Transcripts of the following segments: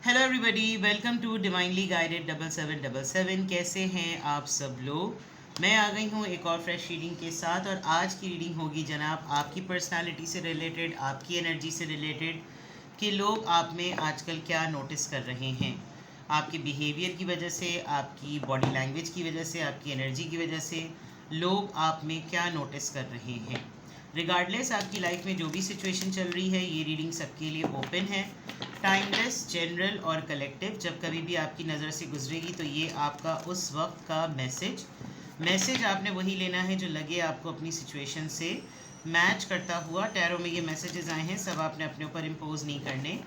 Hello everybody, welcome to divinely guided 7777। कैसे हैं आप सब लोग। मैं आ गई हूँ एक और फ्रेश रीडिंग के साथ और आज की रीडिंग होगी जनाब आपकी पर्सनालिटी से रिलेटेड, आपकी एनर्जी से रिलेटेड कि लोग आप में आजकल क्या नोटिस कर रहे हैं। आपके बिहेवियर की वजह से, आपकी बॉडी लैंग्वेज की वजह से, आपकी एनर्जी की वजह से लोग आप में क्या नोटिस कर रहे हैं। रिगार्डलेस आपकी लाइफ में जो भी सिचुएशन चल रही है, ये रीडिंग सबके लिए ओपन है। टाइमलेस, जनरल और कलेक्टिव। जब कभी भी आपकी नज़र से गुजरेगी तो ये आपका उस वक्त का मैसेज आपने वही लेना है जो लगे आपको अपनी सिचुएशन से मैच करता हुआ। टैरो में ये मैसेजेस आए हैं, सब आपने अपने ऊपर इम्पोज नहीं करने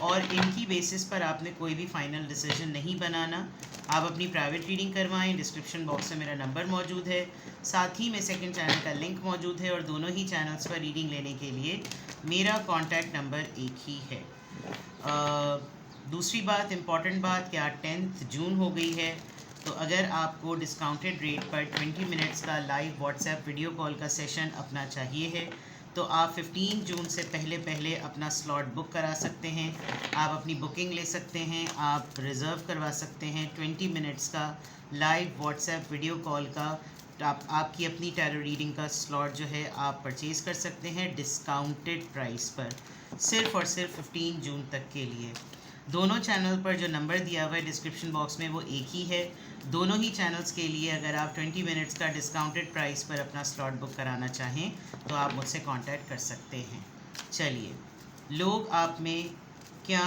और इनकी बेसिस पर आपने कोई भी फाइनल डिसीजन नहीं बनाना। आप अपनी प्राइवेट रीडिंग करवाएं। डिस्क्रिप्शन बॉक्स में मेरा नंबर मौजूद है, साथ ही में सेकंड चैनल का लिंक मौजूद है और दोनों ही चैनल्स पर रीडिंग लेने के लिए मेरा कॉन्टैक्ट नंबर एक ही है। दूसरी बात, इम्पॉर्टेंट बात, क्या 10 जून हो गई है, तो अगर आपको डिस्काउंटेड रेट पर 20 मिनट्स का लाइव व्हाट्सएप वीडियो कॉल का सेशन अपना चाहिए है तो आप 15 जून से पहले अपना स्लॉट बुक करा सकते हैं। आप अपनी बुकिंग ले सकते हैं, आप रिज़र्व करवा सकते हैं 20 मिनट्स का लाइव व्हाट्सएप वीडियो कॉल का। आपकी अपनी टैरो रीडिंग का स्लॉट जो है आप परचेज़ कर सकते हैं डिस्काउंटेड प्राइस पर, सिर्फ़ और सिर्फ 15 जून तक के लिए। दोनों चैनल पर जो नंबर दिया हुआ है डिस्क्रिप्शन बॉक्स में वो एक ही है। दोनों ही चैनल्स के लिए अगर आप 20 मिनट्स का डिस्काउंटेड प्राइस पर अपना स्लॉट बुक कराना चाहें तो आप मुझसे कांटेक्ट कर सकते हैं। चलिए, लोग आप में क्या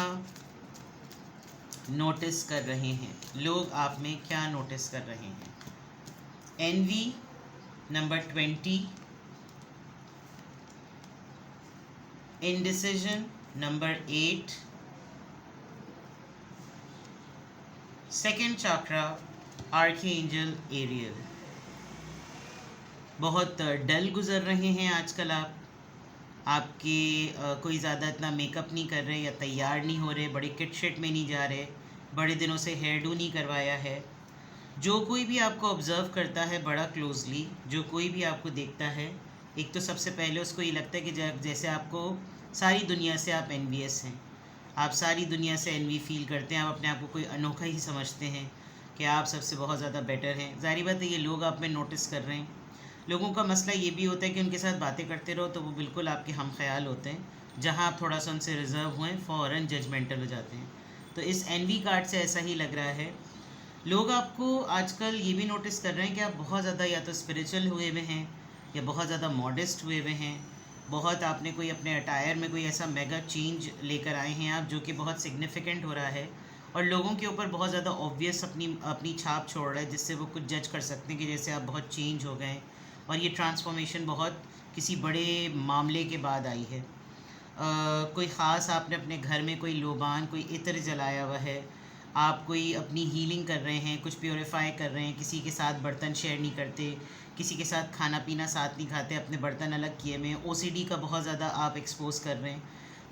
नोटिस कर रहे हैं, लोग आप में क्या नोटिस कर रहे हैं। एनवी नंबर 20, इंडिसिजन नंबर 8, सेकेंड चक्रा आर्कएंजल एरियल। बहुत डल गुजर रहे हैं आजकल आप। आपके कोई ज़्यादा इतना मेकअप नहीं कर रहे या तैयार नहीं हो रहे, बड़े किट शिट में नहीं जा रहे, बड़े दिनों से हेयर डू नहीं करवाया है। जो कोई भी आपको ऑब्ज़र्व करता है बड़ा क्लोजली, जो कोई भी आपको देखता है, एक तो सबसे पहले उसको ये लगता है कि जैसे आपको सारी दुनिया से आप एनवियस हैं। आप सारी दुनिया से एनवी फील करते हैं, आप अपने आप को कोई अनोखा ही समझते हैं कि आप सबसे बहुत ज़्यादा बेटर हैं। ज़ाहिर बात है ये लोग आप में नोटिस कर रहे हैं। लोगों का मसला ये भी होता है कि उनके साथ बातें करते रहो तो वो बिल्कुल आपके हम ख्याल होते हैं। जहाँ आप थोड़ा सा उनसे रिजर्व हुए फ़ौरन जजमेंटल हो जाते हैं। तो इस एनवी कार्ड से ऐसा ही लग रहा है। लोग आपको आजकल ये भी नोटिस कर रहे हैं कि आप बहुत ज़्यादा या तो स्पिरिचुअल हुए हुए हैं या बहुत ज़्यादा मॉडेस्ट हुए हुए हैं। बहुत आपने कोई अपने अटायर में कोई ऐसा मेगा चेंज लेकर आए हैं आप जो कि बहुत सिग्निफिकेंट हो रहा है और लोगों के ऊपर बहुत ज़्यादा ऑब्वियस अपनी अपनी छाप छोड़ रहा है, जिससे वो कुछ जज कर सकते हैं कि जैसे आप बहुत चेंज हो गए और ये ट्रांसफॉर्मेशन बहुत किसी बड़े मामले के बाद आई है। कोई ख़ास आपने अपने घर में कोई लोबान, कोई इत्र जलाया हुआ है, आप कोई अपनी हीलिंग कर रहे हैं, कुछ प्योरीफाई कर रहे हैं, किसी के साथ बर्तन शेयर नहीं करते, किसी के साथ खाना पीना साथ नहीं खाते, अपने बर्तन अलग किए हुए हैं, ओसीडी का बहुत ज़्यादा आप एक्सपोज कर रहे हैं।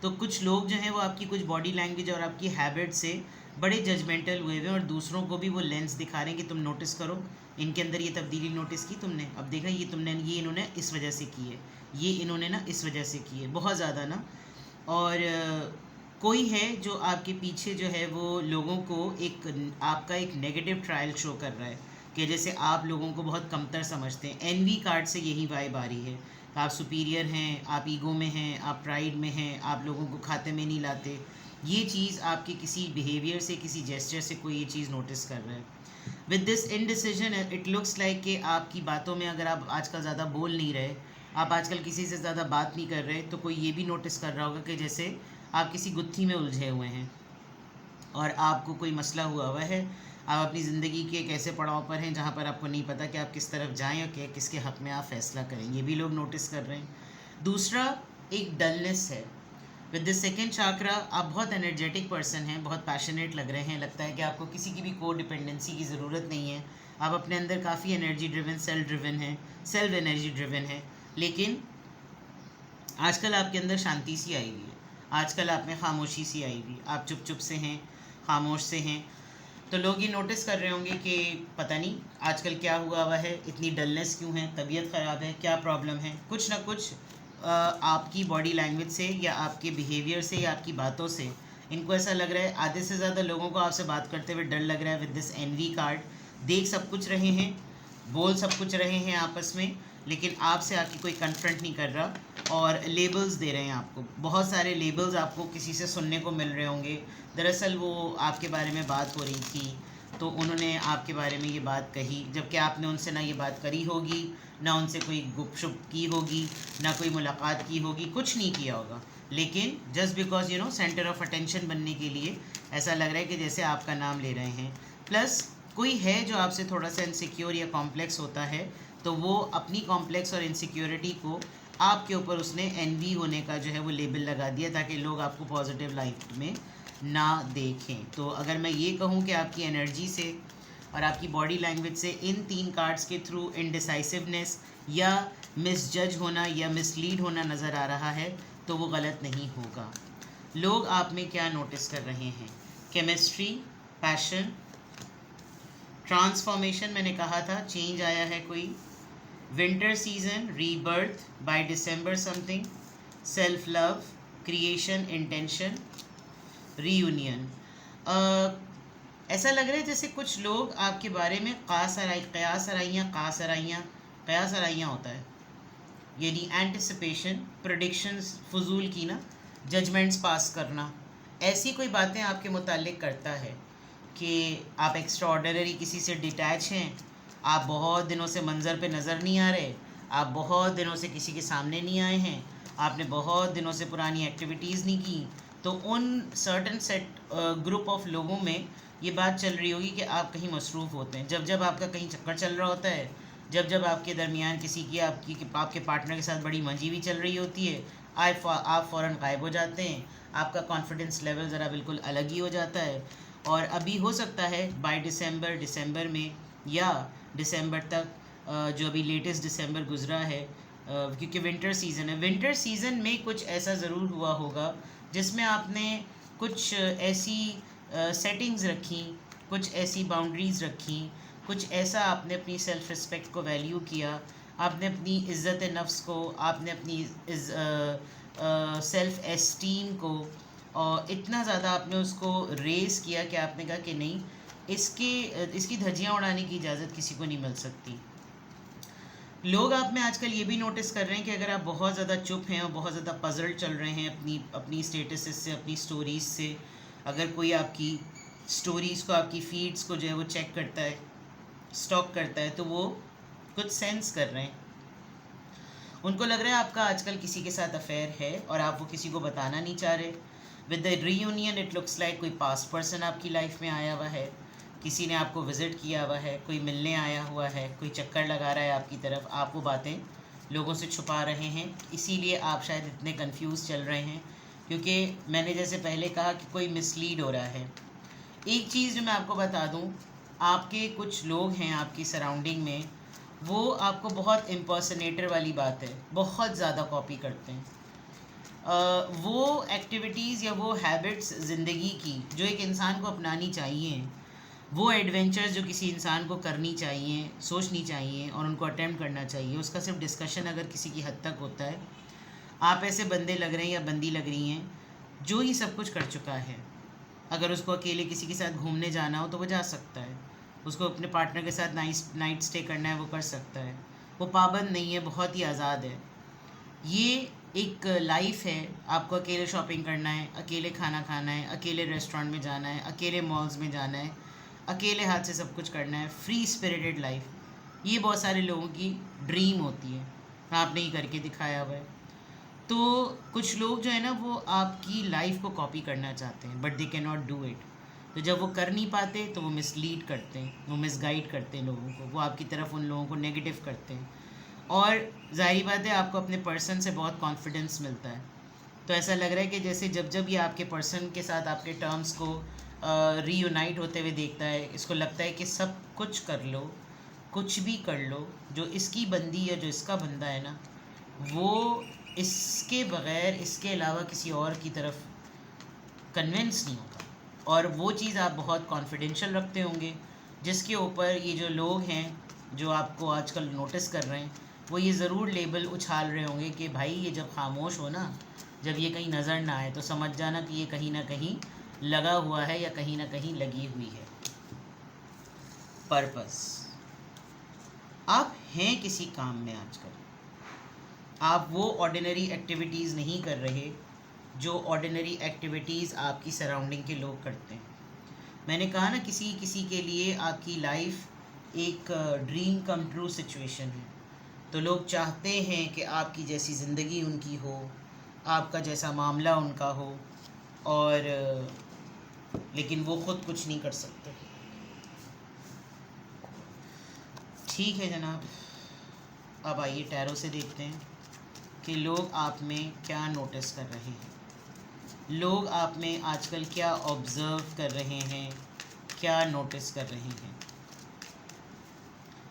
तो कुछ लोग जो हैं वो आपकी कुछ बॉडी लैंग्वेज और आपकी हैबिट से बड़े जजमेंटल हुए हुए हैं और दूसरों को भी वो लेंस दिखा रहे हैं कि तुम नोटिस करो, इनके अंदर ये तब्दीली नोटिस की तुमने, अब देखा ये तुमने, ये इन्होंने इस वजह से की है, ये इन्होंने ना इस वजह से की है, बहुत ज़्यादा ना। और कोई है जो आपके पीछे जो है वो लोगों को एक आपका एक नेगेटिव ट्रायल शो कर रहा है कि जैसे आप लोगों को बहुत कमतर समझते हैं। एनवी कार्ड से यही वाइब आ रही है। आप सुपीरियर हैं, आप ईगो में हैं, आप प्राइड में हैं, आप लोगों को खाते में नहीं लाते। ये चीज़ आपके किसी बिहेवियर से, किसी जेस्चर से कोई ये चीज़ नोटिस कर रहा है। With this indecision it looks like कि आपकी बातों में, अगर आप आजकल ज़्यादा बोल नहीं रहे, आप आजकल किसी से ज़्यादा बात नहीं कर रहे, तो कोई ये भी नोटिस कर रहा होगा कि जैसे आप किसी गुत्थी में उलझे हुए हैं और आपको कोई मसला हुआ है। आप अपनी ज़िंदगी के एक ऐसे पड़ाव पर हैं जहाँ पर आपको नहीं पता कि आप किस तरफ जाएं और किसके हक़ में आप फ़ैसला करें, ये भी लोग नोटिस कर रहे हैं। दूसरा, एक डलनेस है। विद द सेकेंड चाक्रा आप बहुत एनर्जेटिक पर्सन हैं, बहुत पैशनेट लग रहे हैं, लगता है कि आपको किसी की भी को डिपेंडेंसी की ज़रूरत नहीं है। आप अपने अंदर काफ़ी एनर्जी ड्रिवन, सेल्फ ड्रिवन हैं, सेल्फ एनर्जी ड्रिवन है। लेकिन आजकल आपके अंदर शांति सी आई हुई है, आजकल आप में खामोशी सी आई हुई, आप चुप चुप से हैं, खामोश से हैं। तो लोग ये नोटिस कर रहे होंगे कि पता नहीं आजकल क्या हुआ है, इतनी डलनेस क्यों है, तबीयत ख़राब है, क्या प्रॉब्लम है। कुछ ना कुछ आपकी बॉडी लैंग्वेज से या आपके बिहेवियर से या आपकी बातों से इनको ऐसा लग रहा है, आधे से ज़्यादा लोगों को आपसे बात करते हुए डर लग रहा है विद दिस एनवी कार्ड। देख सब कुछ रहे हैं, बोल सब कुछ रहे हैं आपस में, लेकिन आपसे आके कोई कन्फ्रंट नहीं कर रहा और लेबल्स दे रहे हैं आपको। बहुत सारे लेबल्स आपको किसी से सुनने को मिल रहे होंगे। दरअसल वो आपके बारे में बात हो रही थी तो उन्होंने आपके बारे में ये बात कही, जबकि आपने उनसे ना ये बात करी होगी, ना उनसे कोई गुपशुप की होगी, ना कोई मुलाकात की होगी, कुछ नहीं किया होगा, लेकिन just because centre of attention बनने के लिए ऐसा लग रहा है कि जैसे आपका नाम ले रहे हैं। प्लस कोई है जो आपसे थोड़ा सा इनसिक्योर या कॉम्प्लेक्स होता है, तो वो अपनी कॉम्प्लेक्स और इनसिक्योरिटी को आपके ऊपर उसने एनवी होने का जो है वो लेबल लगा दिया, ताकि लोग आपको पॉजिटिव लाइफ में ना देखें। तो अगर मैं ये कहूँ कि आपकी एनर्जी से और आपकी बॉडी लैंग्वेज से इन 3 कार्ड्स के थ्रू इनडिसाइसिवनेस या मिसजज होना या मिसलीड होना नज़र आ रहा है, तो वो गलत नहीं होगा। लोग आप में क्या नोटिस कर रहे हैं? केमिस्ट्री, पैशन, ट्रांसफॉर्मेशन, मैंने कहा था चेंज आया है कोई, winter season, rebirth by December something, self love, creation, intention, reunion. ऐसा लग रहा है जैसे कुछ लोग आपके बारे में कयास आराइयाँ होता है, यानी एंटिसिपेशन, प्रेडिक्शंस, फजूल की ना, जजमेंट्स पास करना, ऐसी कोई बातें आपके मुतालिक करता है कि आप एक्स्ट्राऑर्डिनरी किसी से डिटैच हैं, आप बहुत दिनों से मंज़र पे नज़र नहीं आ रहे, आप बहुत दिनों से किसी के सामने नहीं आए हैं, आपने बहुत दिनों से पुरानी एक्टिविटीज़ नहीं की, तो उन सर्टन सेट ग्रुप ऑफ लोगों में ये बात चल रही होगी कि आप कहीं मसरूफ़ होते हैं। जब जब आपका कहीं चक्कर चल रहा होता है, जब जब आपके दरमियान किसी की आपके पार्टनर के साथ बड़ी मंजी भी चल रही होती है, आप फ़ौरन गायब हो जाते हैं, आपका कॉन्फिडेंस लेवल ज़रा बिल्कुल अलग ही हो जाता है। और अभी हो सकता है बाय दिसंबर में या दिसंबर तक, जो अभी लेटेस्ट दिसंबर गुजरा है, क्योंकि विंटर सीज़न है, विंटर सीज़न में कुछ ऐसा ज़रूर हुआ होगा जिसमें आपने कुछ ऐसी सेटिंग्स रखी, कुछ ऐसी बाउंड्रीज़ रखी, कुछ ऐसा आपने अपनी सेल्फ़ रिस्पेक्ट को वैल्यू किया, आपने अपनी इज़्ज़त नफ्स को, आपने अपनी सेल्फ़ एस्टीम को और इतना ज़्यादा आपने उसको रेज़ किया कि आपने कहा कि नहीं, इसकी धज्जियाँ उड़ाने की इजाज़त किसी को नहीं मिल सकती। लोग आप में आजकल ये भी नोटिस कर रहे हैं कि अगर आप बहुत ज़्यादा चुप हैं और बहुत ज़्यादा पज़ल चल रहे हैं अपनी स्टेटसेस से, अपनी स्टोरीज़ से, अगर कोई आपकी स्टोरीज़ को, आपकी फीड्स को जो है वो चेक करता है, स्टॉक करता है, तो वो कुछ सेंस कर रहे हैं। उनको लग रहा है आपका आजकल किसी के साथ अफेयर है और आप वो किसी को बताना नहीं चाह रहे। With the reunion it looks like कोई पास्ट पर्सन आपकी लाइफ में आया हुआ है, किसी ने आपको विज़िट किया हुआ है, कोई मिलने आया हुआ है, कोई चक्कर लगा रहा है आपकी तरफ, आप वो बातें लोगों से छुपा रहे हैं, इसीलिए आप शायद इतने कंफ्यूज चल रहे हैं, क्योंकि मैंने जैसे पहले कहा कि कोई मिसलीड हो रहा है। एक चीज़ जो मैं आपको बता दूं, आपके कुछ लोग हैं आपकी सराउंडिंग में, वो आपको बहुत इम्पर्सनेटर वाली बात है, बहुत ज़्यादा कॉपी करते हैं। वो एक्टिविटीज़ या वो हैबिट्स ज़िंदगी की जो एक इंसान को अपनानी चाहिए, वो एडवेंचर्स जो किसी इंसान को करनी चाहिए, सोचनी चाहिए और उनको अटेम्प्ट करना चाहिए, उसका सिर्फ डिस्कशन अगर किसी की हद तक होता है, आप ऐसे बंदे लग रहे हैं या बंदी लग रही हैं जो ही सब कुछ कर चुका है। अगर उसको अकेले किसी के साथ घूमने जाना हो तो वो जा सकता है, उसको अपने पार्टनर के साथ नाइट स्टे करना है वो कर सकता है, वो पाबंद नहीं है, बहुत ही आज़ाद है। ये एक लाइफ है, आपको अकेले शॉपिंग करना है, अकेले खाना खाना है, अकेले रेस्टोरेंट में जाना है, अकेले मॉल्स में जाना है, अकेले हाथ से सब कुछ करना है, फ्री स्पिरिटेड लाइफ। ये बहुत सारे लोगों की ड्रीम होती है, आपने ही करके दिखाया हुआ है। तो कुछ लोग जो है ना वो आपकी लाइफ को कॉपी करना चाहते हैं, but they can not do it. तो जब वो कर नहीं पाते तो वो मिसलीड करते हैं, वो मिसगाइड करते हैं लोगों को, वो आपकी तरफ उन लोगों को नेगेटिव करते हैं। और ज़ाहिर बात है आपको अपने पर्सन से बहुत कॉन्फिडेंस मिलता है, तो ऐसा लग रहा है कि जैसे जब जब ये आपके पर्सन के साथ आपके टर्म्स को रीयूनाइट होते हुए देखता है, इसको लगता है कि सब कुछ कर लो, कुछ भी कर लो, जो इसकी बंदी या जो इसका बंदा है ना, वो इसके बग़ैर, इसके अलावा किसी और की तरफ कन्विंस नहीं होता। और वो चीज़ आप बहुत कॉन्फिडेंशियल रखते होंगे, जिसके ऊपर ये जो लोग हैं जो आपको आजकल नोटिस कर रहे हैं, वो ये ज़रूर लेबल उछाल रहे होंगे कि भाई ये जब खामोश हो ना, जब ये कहीं नज़र ना आए तो समझ जाना कि ये कहीं ना कहीं लगा हुआ है या कहीं ना कहीं लगी हुई है। पर्पस, आप हैं किसी काम में आजकल, आप वो ऑर्डिनरी एक्टिविटीज़ नहीं कर रहे जो ऑर्डिनरी एक्टिविटीज़ आपकी सराउंडिंग के लोग करते हैं। मैंने कहा ना, किसी किसी के लिए आपकी लाइफ एक ड्रीम कम ट्रू सिचुएशन है। तो लोग चाहते हैं कि आपकी जैसी ज़िंदगी उनकी हो, आपका जैसा मामला उनका हो, और लेकिन वो ख़ुद कुछ नहीं कर सकते। ठीक है जनाब, अब आइए टैरो से देखते हैं कि लोग आप में क्या नोटिस कर रहे हैं, लोग आप में आजकल क्या ऑब्ज़र्व कर रहे हैं, क्या नोटिस कर रहे हैं।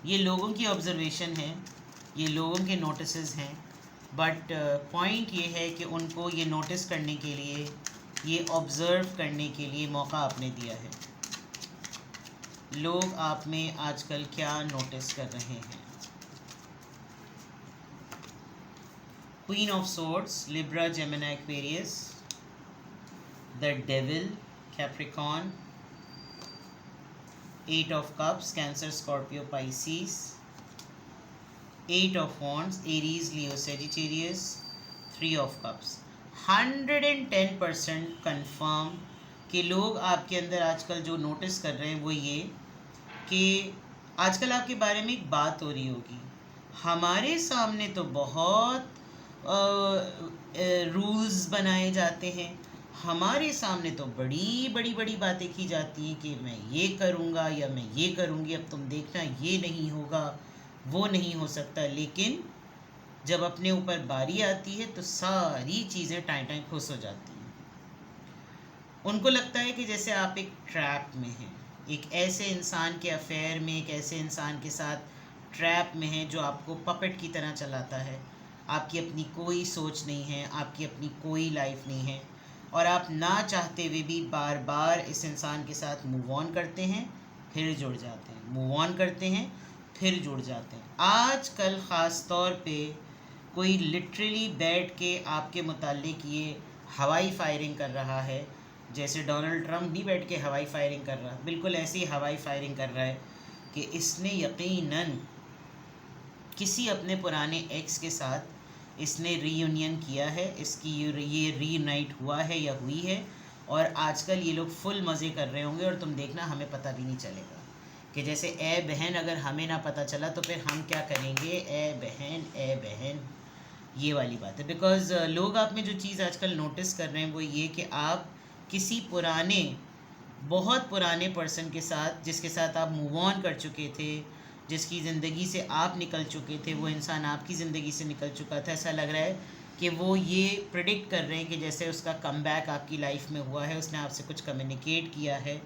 ये लोगों की ऑब्ज़र्वेशन है, ये लोगों के नोटिसेस हैं, बट पॉइंट ये है कि उनको ये नोटिस करने के लिए, ये ऑब्ज़र्व करने के लिए मौका आपने दिया है। लोग आप में आजकल क्या नोटिस कर रहे हैं। Queen of swords, Libra, Gemini, Aquarius, the devil, Capricorn, 8 of cups, Cancer, Scorpio, Pisces, 8 of wands, Aries, Leo, Sagittarius, 3 of cups। 110% confirm कि लोग आपके अंदर आजकल जो नोटिस कर रहे हैं वो ये कि आजकल आपके बारे में एक बात हो रही होगी, हमारे सामने तो बहुत रूल्स बनाए जाते हैं, हमारे सामने तो बड़ी बड़ी बड़ी बातें की जाती हैं कि मैं ये करूँगा या मैं ये करूँगी, अब तुम देखना ये नहीं होगा, वो नहीं हो सकता। लेकिन जब अपने ऊपर बारी आती है तो सारी चीज़ें टाइम टाइम खुश हो जाती हैं। उनको लगता है कि जैसे आप एक ट्रैप में हैं, एक ऐसे इंसान के अफेयर में, एक ऐसे इंसान के साथ ट्रैप में हैं जो आपको पपेट की तरह चलाता है। आपकी अपनी कोई सोच नहीं है, आपकी अपनी कोई लाइफ नहीं है, और आप ना चाहते हुए भी बार बार इस इंसान के साथ मूव ऑन करते हैं, फिर जुड़ जाते हैं, मूव ऑन करते हैं, फिर जुड़ जाते हैं। आजकल ख़ास तौर पे कोई लिटरली बैठ के आपके मुताल्लिक ये हवाई फायरिंग कर रहा है, जैसे डोनाल्ड ट्रंप भी बैठ के हवाई फायरिंग कर रहा है, बिल्कुल ऐसी हवाई फायरिंग कर रहा है कि इसने यकीनन किसी अपने पुराने एक्स के साथ इसने रीयूनियन किया है, इसकी ये रीयूनाइट हुआ है या हुई है, और आजकल ये लोग फुल मज़े कर रहे होंगे, और तुम देखना हमें पता भी नहीं चलेगा कि जैसे ए बहन, अगर हमें ना पता चला तो फिर हम क्या करेंगे, ए बहन, ये वाली बात है। बिकॉज़ लोग आप में जो चीज़ आजकल नोटिस कर रहे हैं वो ये कि आप किसी पुराने, बहुत पुराने पर्सन के साथ, जिसके साथ आप मूव ऑन कर चुके थे, जिसकी ज़िंदगी से आप निकल चुके थे, वो इंसान आपकी ज़िंदगी से निकल चुका था। ऐसा लग रहा है कि वो ये प्रेडिक्ट कर रहे हैं कि जैसे उसका कमबैक आपकी लाइफ में हुआ है, उसने आपसे कुछ कम्युनिकेट किया है,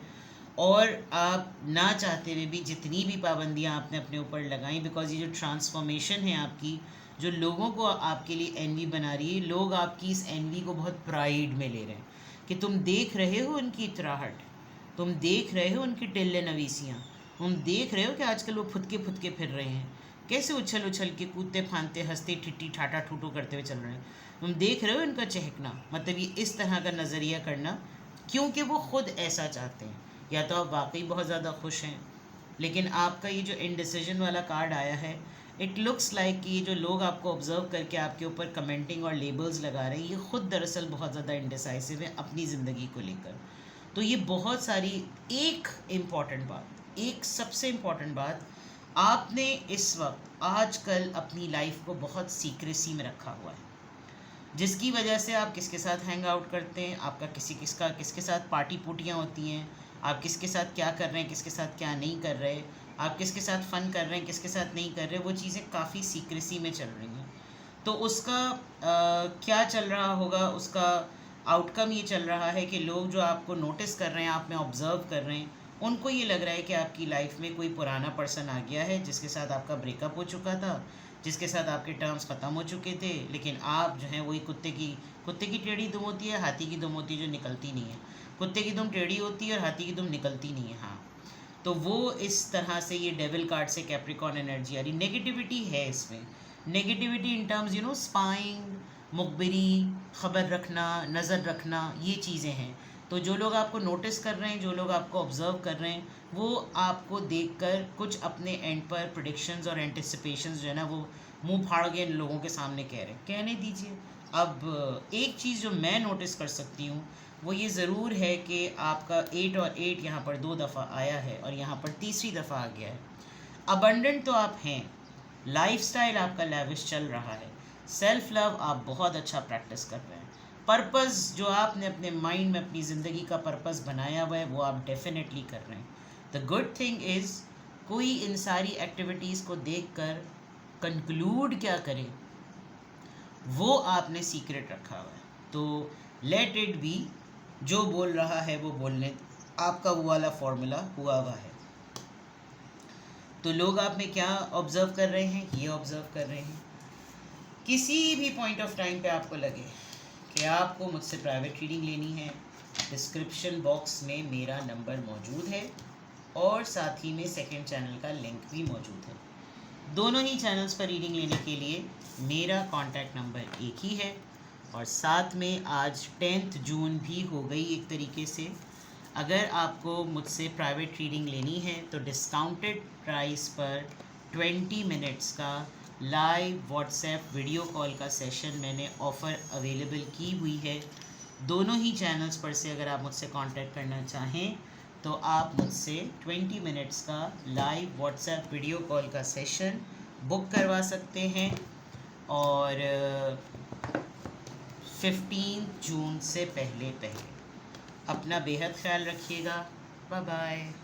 और आप ना चाहते हुए भी जितनी भी पाबंदियां आपने अपने ऊपर लगाई, बिकॉज ये जो ट्रांसफॉर्मेशन है आपकी, जो लोगों को आपके लिए एनवी बना रही है, लोग आपकी इस एनवी को बहुत प्राइड में ले रहे हैं कि तुम देख रहे हो उनकी इतराहट, तुम देख रहे हो उनकी टिल्ले नवीसियाँ, तुम देख रहे हो कि आजकल वो फुदके फिर रहे हैं, कैसे उछल उछल के कूदते फांदते हंसते ठिट्टी ठाटा ठूटू करते हुए चल रहे हैं। तुम देख रहे हो इनका चहकना, मतलब ये इस तरह का नज़रिया करना, क्योंकि वो खुद ऐसा चाहते हैं। या तो आप वाकई बहुत ज़्यादा खुश हैं, लेकिन आपका ये जो इनडिसीजन वाला कार्ड आया है, इट लुक्स लाइक कि ये जो लोग आपको ऑब्जर्व करके आपके ऊपर कमेंटिंग और लेबल्स लगा रहे हैं, ये खुद दरअसल बहुत ज़्यादा इंडिसाइसिव है अपनी ज़िंदगी को लेकर। तो ये बहुत सारी, एक इम्पॉर्टेंट बात, एक सबसे इम्पॉर्टेंट बात, आपने इस वक्त आजकल अपनी लाइफ को बहुत सीक्रेसी में रखा हुआ है, जिसकी वजह से आप किसके साथ हैंग आउट करते हैं, आपका किसके साथ पार्टी पुटियाँ होती हैं, आप किसके साथ क्या कर रहे हैं, किसके साथ क्या नहीं कर रहे, आप किसके साथ फ़न कर रहे हैं, किसके साथ नहीं कर रहे, वो चीज़ें काफ़ी सीक्रेसी में चल रही हैं। तो उसका क्या चल रहा होगा, उसका आउटकम ये चल रहा है कि लोग जो आपको नोटिस कर रहे हैं, आप में ऑब्ज़र्व कर रहे हैं, उनको ये लग रहा है कि आपकी लाइफ में कोई पुराना पर्सन आ गया है जिसके साथ आपका ब्रेकअप हो चुका था, जिसके साथ आपके टर्म्स ख़त्म हो चुके थे, लेकिन आप जो हैं वही कुत्ते की टेढ़ी दुम होती है, हाथी की दुम होती है जो निकलती नहीं है। कुत्ते की दुम टेढ़ी होती है और हाथी की दुम निकलती नहीं है। हाँ, तो वो इस तरह से ये डेविल कार्ड से कैप्रिकॉर्न एनर्जी आ रही, नेगेटिविटी है इसमें, नेगेटिविटी इन टर्म्स स्पाइंग, मुखबिरी, ख़बर रखना, नज़र रखना, ये चीज़ें हैं। तो जो लोग आपको नोटिस कर रहे हैं, जो लोग आपको ऑब्जर्व कर रहे हैं, वो आपको देखकर कुछ अपने एंड पर प्रिडिक्शंस और एंटिसिपेशंस जो है ना, वो मुंह फाड़ के लोगों के सामने कह रहे हैं। कहने दीजिए। अब एक चीज़ जो मैं नोटिस कर सकती हूँ वो ये ज़रूर है कि आपका 8 और 8 यहाँ पर 2 दफ़ा आया है और यहाँ पर तीसरी दफ़ा आ गया है। अबंडेंट तो आप हैं, लाइफस्टाइल आपका लेविश चल रहा है, सेल्फ लव आप बहुत अच्छा प्रैक्टिस कर रहे हैं, पर्पस जो आपने अपने माइंड में अपनी ज़िंदगी का पर्पस बनाया हुआ है वो आप डेफिनेटली कर रहे हैं। द गुड थिंग इज़ कोई इन सारी एक्टिविटीज़ को देखकर कंक्लूड क्या करे वो आपने सीक्रेट रखा हुआ है। तो लेट इट बी, जो बोल रहा है वो बोलने, आपका वो वाला फॉर्मूला हुआ हुआ है। तो लोग आप में क्या ऑब्ज़र्व कर रहे हैं, ये ऑब्ज़र्व कर रहे हैं। किसी भी पॉइंट ऑफ टाइम पे आपको लगे कि आपको मुझसे प्राइवेट रीडिंग लेनी है, डिस्क्रिप्शन बॉक्स में मेरा नंबर मौजूद है और साथ ही में सेकंड चैनल का लिंक भी मौजूद है। दोनों ही चैनल्स पर रीडिंग लेने के लिए मेरा कॉन्टैक्ट नंबर एक ही है। और साथ में आज 10 जून भी हो गई एक तरीके से। अगर आपको मुझसे प्राइवेट रीडिंग लेनी है तो डिस्काउंटेड प्राइस पर 20 मिनट्स का लाइव व्हाट्सएप वीडियो कॉल का सेशन मैंने ऑफ़र अवेलेबल की हुई है। दोनों ही चैनल्स पर से अगर आप मुझसे कांटेक्ट करना चाहें तो आप मुझसे 20 मिनट्स का लाइव व्हाट्सएप वीडियो कॉल का सेशन बुक करवा सकते हैं। और 15 जून से पहले अपना बेहद ख्याल रखिएगा। Bye bye.